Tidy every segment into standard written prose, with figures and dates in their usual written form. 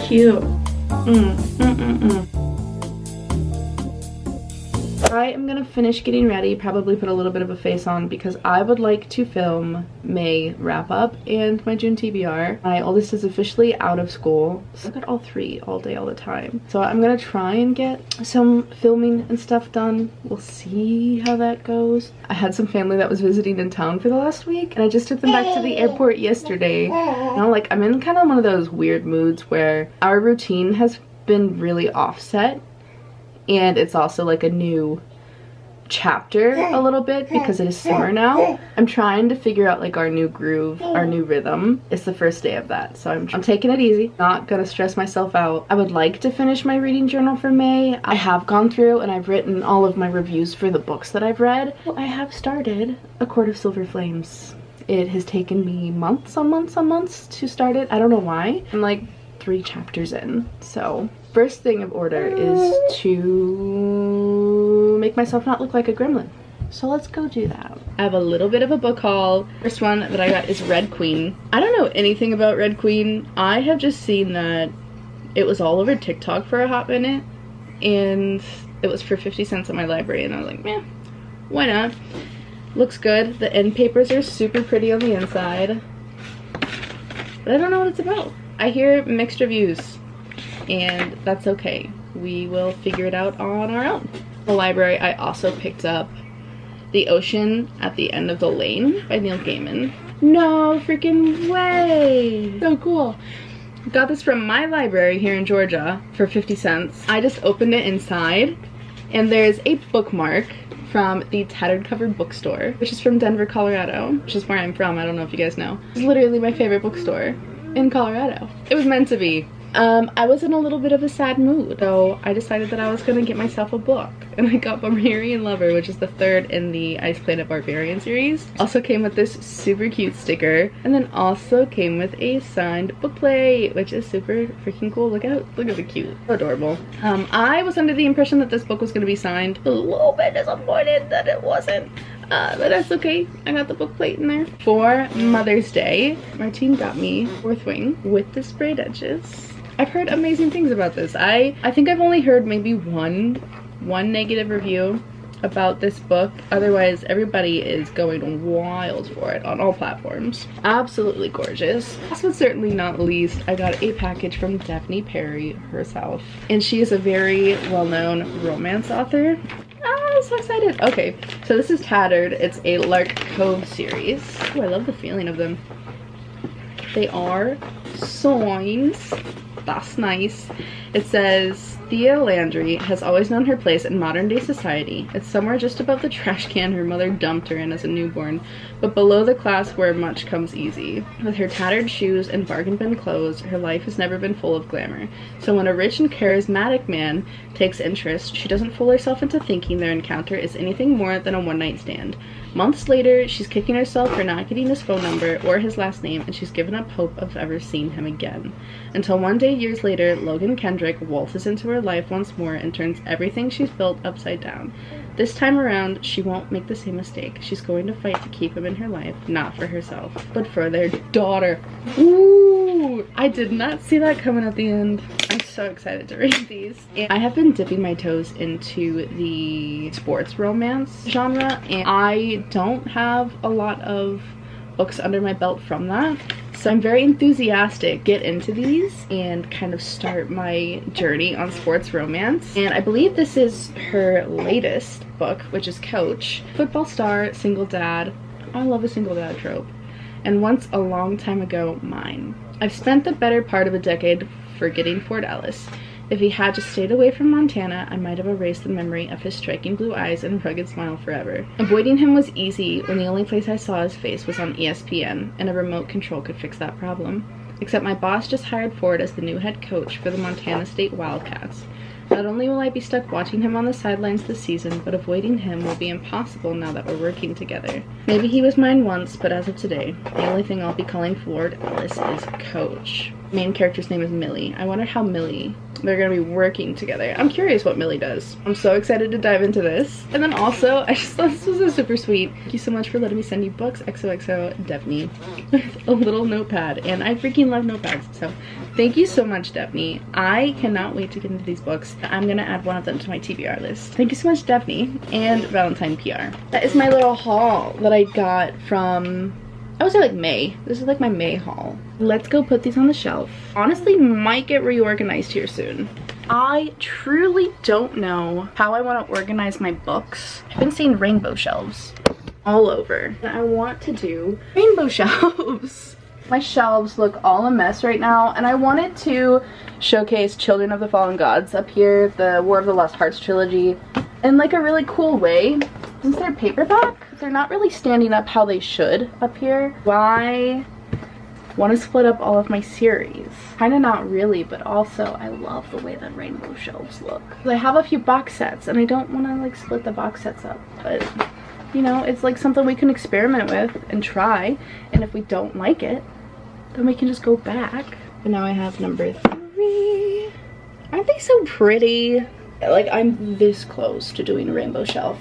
cute. I am gonna finish getting ready, probably put a little bit of a face on because I would like to film May wrap up and my June TBR. My oldest is officially out of school, so I've got all three all day all the time. So I'm gonna try and get some filming and stuff done. We'll see how that goes. I had some family that was visiting in town for the last week and I just took them back to the airport yesterday. Now, like, I'm in kind of one of those weird moods where our routine has been really offset. And it's also like a new chapter a little bit because it is summer now. I'm trying to figure out like our new groove, our new rhythm. It's the first day of that, so I'm taking it easy, not gonna stress myself out. I would like to finish my reading journal for May. I have gone through and I've written all of my reviews for the books that I've read. Well, I have started A Court of Silver Flames. It has taken me months on months on months to start it. I don't know why. I'm like 3 chapters in, so first thing of order is to make myself not look like a gremlin. So let's go do that. I have a little bit of a book haul. First one that I got is Red Queen. I don't know anything about Red Queen. I have just seen that it was all over TikTok for a hot minute and it was for 50 cents at my library and I was like, meh, why not? Looks good. The end papers are super pretty on the inside, but I don't know what it's about. I hear mixed reviews and that's okay. We will figure it out on our own. The library, I also picked up The Ocean at the End of the Lane by Neil Gaiman. No freaking way! So cool. Got this from my library here in Georgia for 50 cents. I just opened it inside and there's a bookmark from the Tattered Cover Bookstore, which is from Denver, Colorado, which is where I'm from. I don't know if you guys know. It's literally my favorite bookstore in Colorado. It was meant to be. I was in a little bit of a sad mood, so I decided that I was gonna get myself a book, and I got Barbarian Lover, which is the 3rd in the Ice Planet Barbarian series. Also came with this super cute sticker, and then also came with a signed book plate, which is super freaking cool. Look at the cute, so adorable. I was under the impression that this book was gonna be signed. A little bit disappointed that it wasn't. But that's okay. I got the book plate in there. For Mother's Day, Martine got me Fourth Wing with the sprayed edges. I've heard amazing things about this. I think I've only heard maybe one negative review about this book. Otherwise, everybody is going wild for it on all platforms. Absolutely gorgeous. Last but certainly not least, I got a package from Daphne Perry herself. And she is a very well-known romance author. I'm so excited. Okay, so this is Tattered. It's a Lark Cove series. Oh, I love the feeling of them. They are signs. That's nice. It says, Thea Landry has always known her place in modern day society. It's somewhere just above the trash can her mother dumped her in as a newborn, but below the class where much comes easy. With her tattered shoes and bargain bin clothes, her life has never been full of glamour. So when a rich and charismatic man takes interest, she doesn't fool herself into thinking their encounter is anything more than a one-night stand. Months later, she's kicking herself for not getting his phone number or his last name, and she's given up hope of ever seeing him again. Until one day, years later, Logan Kendrick waltzes into her life once more and turns everything she's built upside down. This time around, she won't make the same mistake. She's going to fight to keep him in her life, not for herself, but for their daughter. Ooh! I did not see that coming at the end. I'm so excited to read these. And I have been dipping my toes into the sports romance genre, and I don't have a lot of books under my belt from that. So I'm very enthusiastic to get into these and kind of start my journey on sports romance. And I believe this is her latest book, which is Coach. Football star, single dad. I love a single dad trope. And once a long time ago, mine. I've spent the better part of a decade forgetting Ford Ellis. If he had just stayed away from Montana, I might have erased the memory of his striking blue eyes and rugged smile forever. Avoiding him was easy when the only place I saw his face was on ESPN, and a remote control could fix that problem. Except my boss just hired Ford as the new head coach for the Montana State Wildcats. Not only will I be stuck watching him on the sidelines this season, but avoiding him will be impossible now that we're working together. Maybe he was mine once, but as of today, the only thing I'll be calling Ford Ellis is Coach. Main character's name is Millie. I wonder how they're gonna be working together. I'm curious what Millie does. I'm so excited to dive into this. And then also, I just thought this was so super sweet. Thank you so much for letting me send you books. XOXO Daphne with a little notepad. And I freaking love notepads. So thank you so much, Daphne. I cannot wait to get into these books. I'm gonna add one of them to my TBR list. Thank you so much, Daphne and Valentine PR. That is my little haul that I got from, I would say like May. This is like my May haul. Let's go put these on the shelf. Honestly, might get reorganized here soon. I truly don't know how I want to organize my books. I've been seeing rainbow shelves all over. And I want to do rainbow shelves. My shelves look all a mess right now, and I wanted to showcase Children of the Fallen Gods up here, the War of the Lost Hearts trilogy, in like a really cool way. Since they're paperback, they're not really standing up how they should up here. Why want to split up all of my series? Kind of not really, but also I love the way that rainbow shelves look. I have a few box sets and I don't want to like split the box sets up, but you know, it's like something we can experiment with and try, and if we don't like it, then we can just go back. And now I have number 3. Aren't they so pretty? Like, I'm this close to doing a rainbow shelf.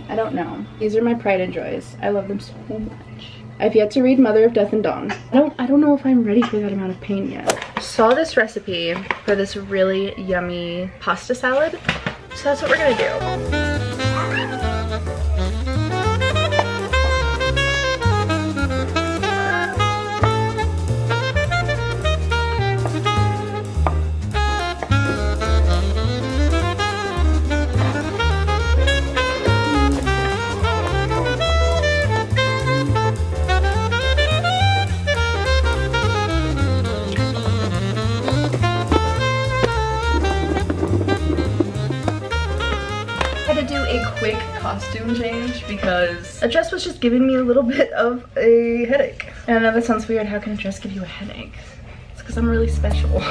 I don't know. These are my pride and joys. I love them so much. I've yet to read Mother of Death and Dawn. I don't know if I'm ready for that amount of pain yet. Saw this recipe for this really yummy pasta salad, so that's what we're gonna do. Quick costume change because a dress was just giving me a little bit of a headache. And I know that sounds weird. How can a dress give you a headache? It's because I'm really special.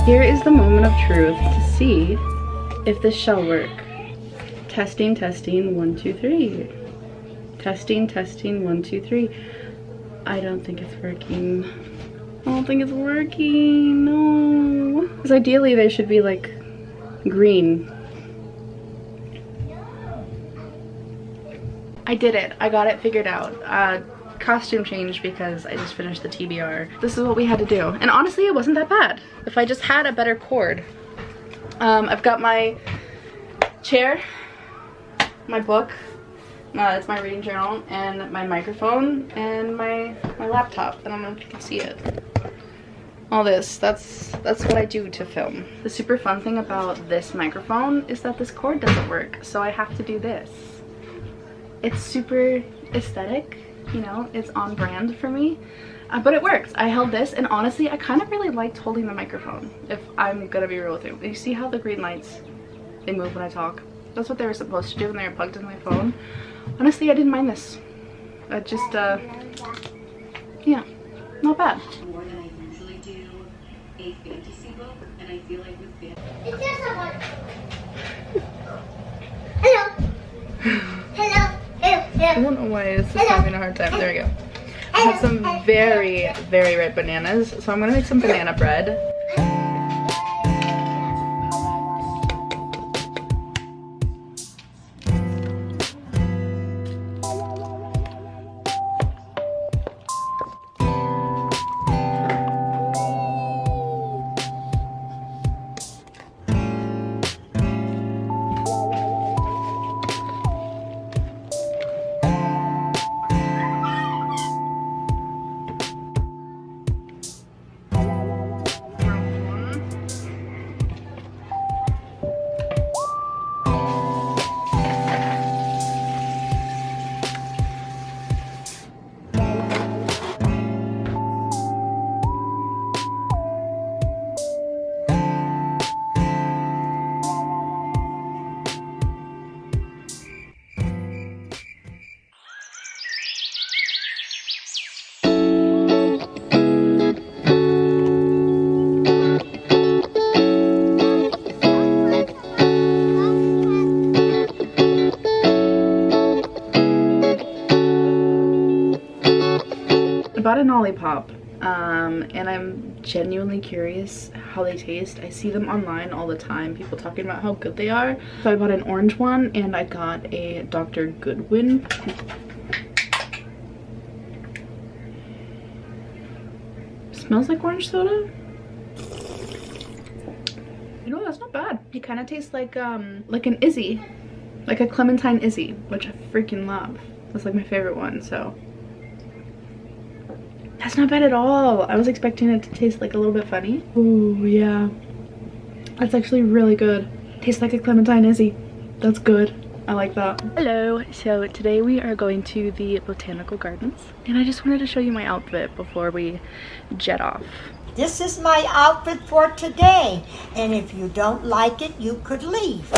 Here is the moment of truth to see if this shall work. Testing, testing, 1, 2, 3. Testing, testing, 1, 2, 3. I don't think it's working. I don't think it's working, no. Because ideally they should be like green. I did it, I got it figured out. Costume change because I just finished the TBR. This is what we had to do. And honestly, it wasn't that bad. If I just had a better cord. I've got my chair, my book, it's my reading journal, and my microphone, and my laptop. I don't know if you can see it. All this, that's what I do to film. The super fun thing about this microphone is that this cord doesn't work, so I have to do this. It's super aesthetic. You know, it's on brand for me, but it works. I held this, and honestly, I kind of really liked holding the microphone, if I'm gonna be real with you. You see how the green lights, they move when I talk? That's what they were supposed to do when they were plugged in my phone. Honestly, I didn't mind this. I just, yeah, not bad. More than I usually do a fantasy book, and I feel like with Hello. Hello. I don't know why this is having a hard time. There we go. I have some very, very ripe bananas, so I'm gonna make some banana bread. got a lollipop, and I'm genuinely curious how they taste. I see them online all the time, people talking about how good they are. So I bought an orange one, and I got a Dr. Goodwin. Smells like orange soda. You know, that's not bad. It kind of tastes like an Izzy, like a clementine Izzy, which I freaking love. That's like my favorite one, so that's not bad at all. I was expecting it to taste like a little bit funny. Ooh, yeah. That's actually really good. Tastes like a clementine Izzy. That's good. I like that. Hello. So today we are going to the botanical gardens, and I just wanted to show you my outfit before we jet off. This is my outfit for today, and if you don't like it, you could leave.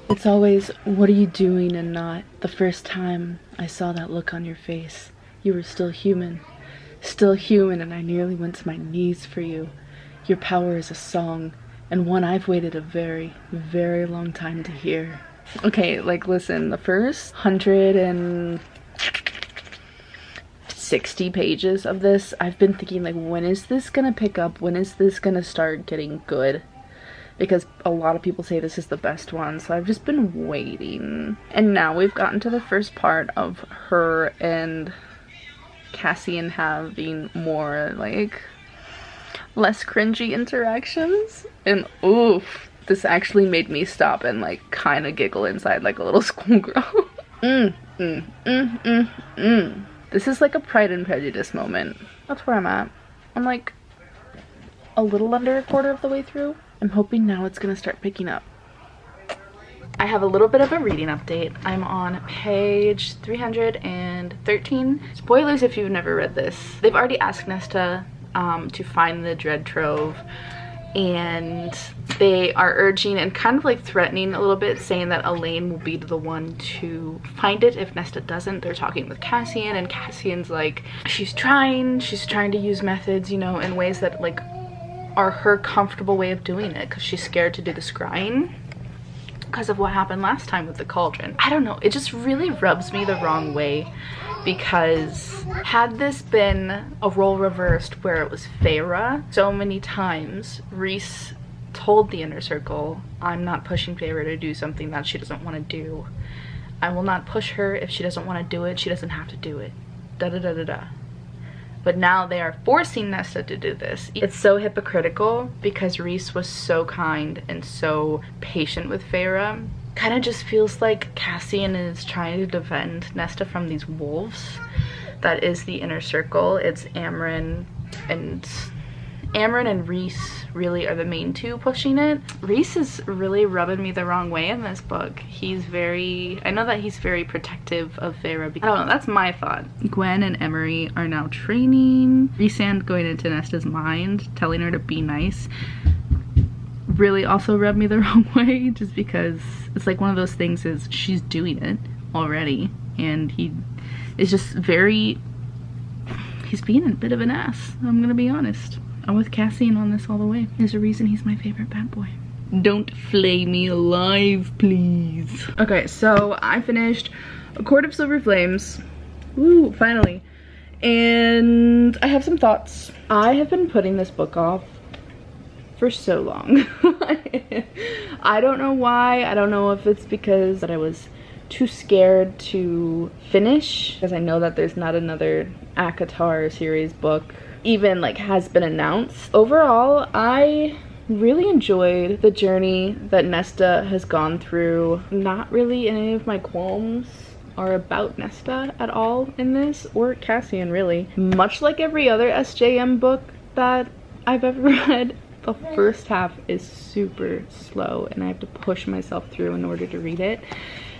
It's always, what are you doing, and not, the first time I saw that look on your face, you were still human, and I nearly went to my knees for you. Your power is a song, and one I've waited a very, very long time to hear. Okay, like, listen, the first 160 pages of this, I've been thinking, like, when is this gonna pick up? When is this gonna start getting good? Because a lot of people say this is the best one, so I've just been waiting. And now we've gotten to the first part of her and Cassian having more, like, less cringy interactions. And oof, this actually made me stop and, like, kind of giggle inside like a little schoolgirl. This is like a Pride and Prejudice moment. That's where I'm at. I'm like a little under a quarter of the way through. I'm hoping now it's gonna start picking up. I have a little bit of a reading update. I'm on page 313. Spoilers if you've never read this. They've already asked Nesta to find the Dread Trove, and they are urging and kind of like threatening a little bit, saying that Elaine will be the one to find it if Nesta doesn't. They're talking with Cassian, and Cassian's like, she's trying to use methods, you know, in ways that like are her comfortable way of doing it, because she's scared to do the scrying because of what happened last time with the cauldron. I don't know, it just really rubs me the wrong way, because had this been a role reversed where it was Feyre, so many times Rhys told the Inner Circle, I'm not pushing Feyre to do something that she doesn't want to do. I will not push her. If she doesn't want to do it, she doesn't have to do it. Da da da da da. But now they are forcing Nesta to do this. It's so hypocritical, because Rhys was so kind and so patient with Feyre. Kind of just feels like Cassian is trying to defend Nesta from these wolves. That is the Inner Circle. It's Amren and Rhys really are the main two pushing it. Rhys is really rubbing me the wrong way in this book. I know that he's very protective of Feyre. I don't know, that's my thought. Gwen and Emery are now training. Rhysand going into Nesta's mind, telling her to be nice, really also rubbed me the wrong way, just because it's like one of those things is she's doing it already, and he is just he's being a bit of an ass. I'm gonna be honest. I'm with Cassian on this all the way. There's a reason he's my favorite bad boy. Don't flay me alive, please. Okay, so I finished A Court of Silver Flames. Woo, finally. And I have some thoughts. I have been putting this book off for so long. I don't know why. I don't know if it's because that I was too scared to finish, because I know that there's not another ACOSF series book even like has been announced. Overall, I really enjoyed the journey that Nesta has gone through. Not really any of my qualms are about Nesta at all in this, or Cassian really. Much like every other SJM book that I've ever read, the first half is super slow and I have to push myself through in order to read it.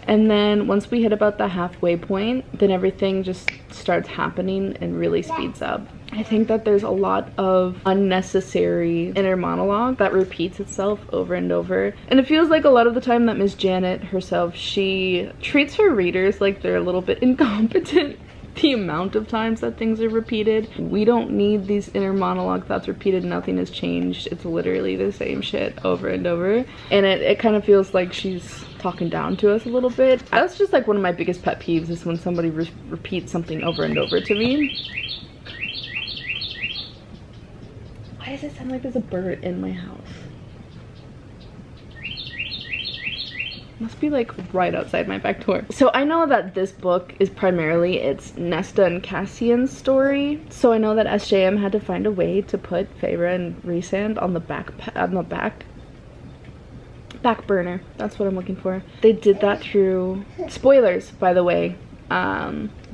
And then once we hit about the halfway point, then everything just starts happening and really speeds up. I think that there's a lot of unnecessary inner monologue that repeats itself over and over. And it feels like a lot of the time that Miss Janet herself, she treats her readers like they're a little bit incompetent. The amount of times that things are repeated. We don't need these inner monologue thoughts repeated. Nothing has changed. It's literally the same shit over and over. And it kind of feels like she's talking down to us a little bit. That's just like one of my biggest pet peeves, is when somebody repeats something over and over to me. Why does it sound like there's a bird in my house? Must be like right outside my back door. So I know that this book is primarily, it's Nesta and Cassian's story. So I know that SJM had to find a way to put Feyre and Rhysand on the back burner. That's what I'm looking for. They did that through spoilers, by the way,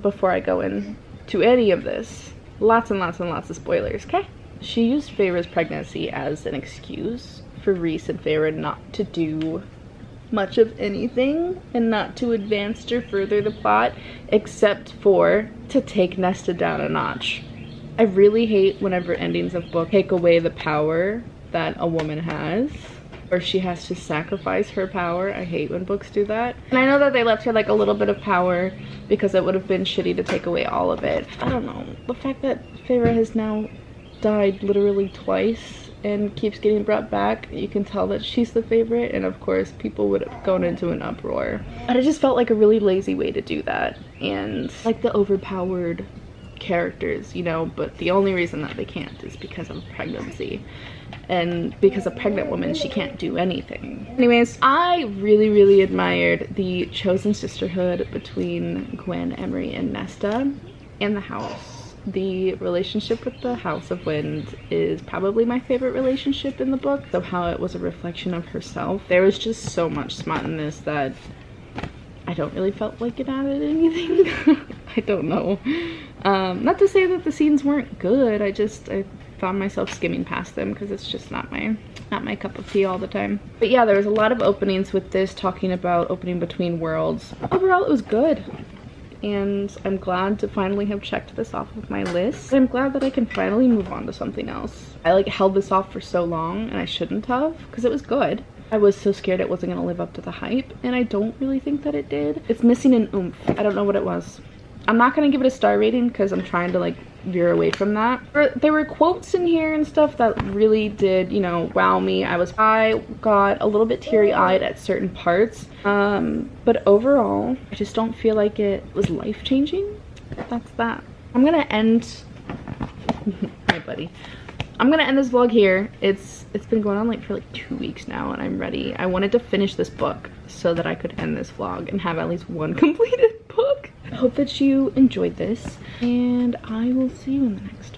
before I go into any of this. Lots and lots and lots of spoilers, okay? She used Feyre's pregnancy as an excuse for Rhys and Feyre not to do much of anything and not to advance or further the plot, except for to take Nesta down a notch. I really hate whenever endings of books take away the power that a woman has, or she has to sacrifice her power. I hate when books do that. And I know that they left her like a little bit of power because it would have been shitty to take away all of it. I don't know. The fact that Feyre has now died literally twice and keeps getting brought back, you can tell that she's the favorite, and of course people would have gone into an uproar. But it just felt like a really lazy way to do that, and like the overpowered characters, you know, but the only reason that they can't is because of pregnancy, and because a pregnant woman, she can't do anything. Anyways, I really admired the chosen sisterhood between Gwen, Emery, and Nesta and the house. The relationship with the House of Wind is probably my favorite relationship in the book, of how it was a reflection of herself. There was just so much smut in this that I don't really felt like it added anything. I don't know. Not to say that the scenes weren't good, I found myself skimming past them because it's just not my cup of tea all the time. But yeah, there was a lot of openings with this, talking about opening between worlds. Overall, it was good. And I'm glad to finally have checked this off of my list. I'm glad that I can finally move on to something else. I like held this off for so long, and I shouldn't have, because it was good. I was so scared it wasn't gonna live up to the hype, and I don't really think that it did. It's missing an oomph. I don't know what it was. I'm not gonna give it a star rating because I'm trying to like veer away from that. There were quotes in here and stuff that really did, you know, wow me. I got a little bit teary-eyed at certain parts, but overall I just don't feel like it was life-changing. That's that. I'm gonna end hi buddy. I'm gonna end this vlog here. It's been going on like for like 2 weeks now, and I'm ready. I wanted to finish this book so that I could end this vlog and have at least one completed book. I hope that you enjoyed this, and I will see you in the next one.